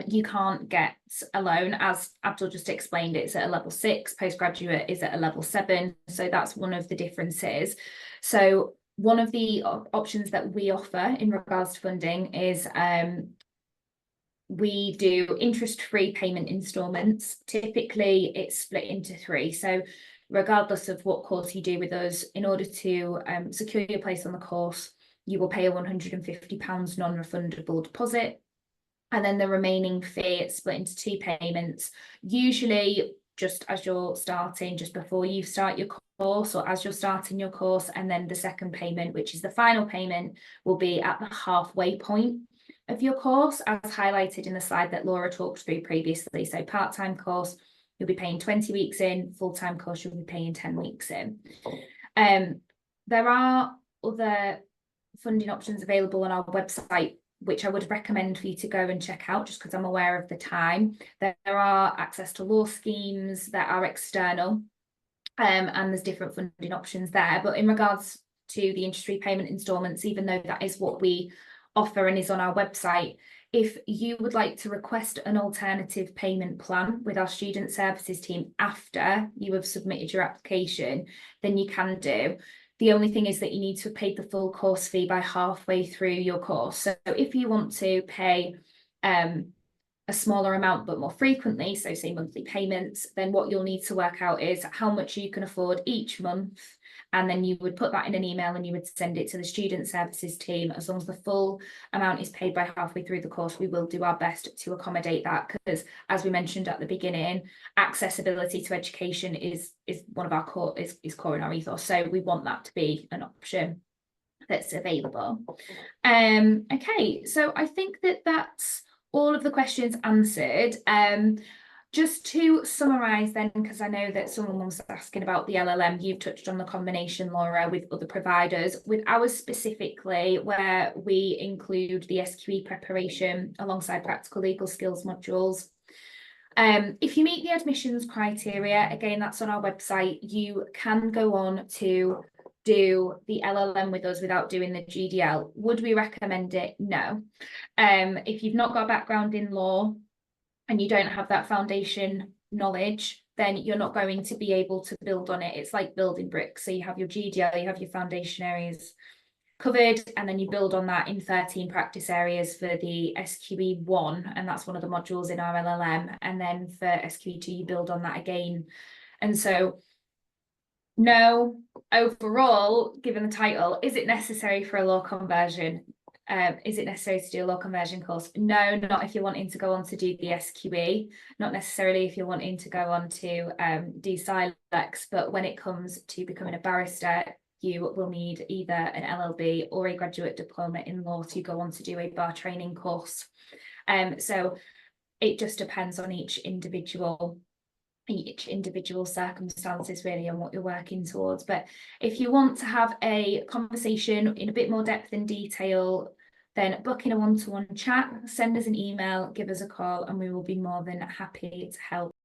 you can't get a loan, as Abdul just explained. It's at a level 6, postgraduate is at a level 7, so that's one of the differences. So one of the options that we offer in regards to funding is we do interest-free payment instalments. Typically it's split into 3, so regardless of what course you do with us, in order to secure your place on the course, you will pay a £150 non-refundable deposit. And then the remaining fee, it's split into 2 payments, usually just as you're starting, just before you start your course or as you're starting your course. And then the second payment, which is the final payment, will be at the halfway point of your course, as highlighted in the slide that Laura talked through previously. So part-time course, you'll be paying 20 weeks in, full-time course, you'll be paying 10 weeks in. There are other funding options available on our website, which I would recommend for you to go and check out, just because I'm aware of the time. There are access to law schemes that are external, and there's different funding options there. But in regards to the interest-free payment instalments, even though that is what we offer and is on our website, if you would like to request an alternative payment plan with our student services team after you have submitted your application, then you can do. The only thing is that you need to have paid the full course fee by halfway through your course. So if you want to pay a smaller amount but more frequently, so say monthly payments, then what you'll need to work out is how much you can afford each month, and then you would put that in an email and you would send it to the student services team. As long as the full amount is paid by halfway through the course, we will do our best to accommodate that, because as we mentioned at the beginning, accessibility to education is one of our core in our ethos, so we want that to be an option that's available. Okay, so I think that's all of the questions answered. just to summarise then, because I know that someone was asking about the LLM, you've touched on the combination, Laura, with other providers. With ours specifically, where we include the SQE preparation alongside practical legal skills modules. If you meet the admissions criteria, again, that's on our website, you can go on to do the LLM with us without doing the GDL. Would we recommend it? No. If you've not got a background in law and you don't have that foundation knowledge, then you're not going to be able to build on it. It's like building bricks. So you have your GDL, you have your foundation areas covered, and then you build on that in 13 practice areas for the SQE1, and that's one of the modules in our LLM. And then for SQE2, you build on that again. And so, no, overall, given the title, is it necessary for a law conversion? Is it necessary to do a law conversion course? No, not if you're wanting to go on to do the SQE, not necessarily if you're wanting to go on to do SILEX, but when it comes to becoming a barrister, you will need either an LLB or a graduate diploma in law to go on to do a bar training course. So it just depends on each individual circumstances really and what you're working towards. But if you want to have a conversation in a bit more depth and detail, then book in a one-to-one chat, send us an email, give us a call, and we will be more than happy to help.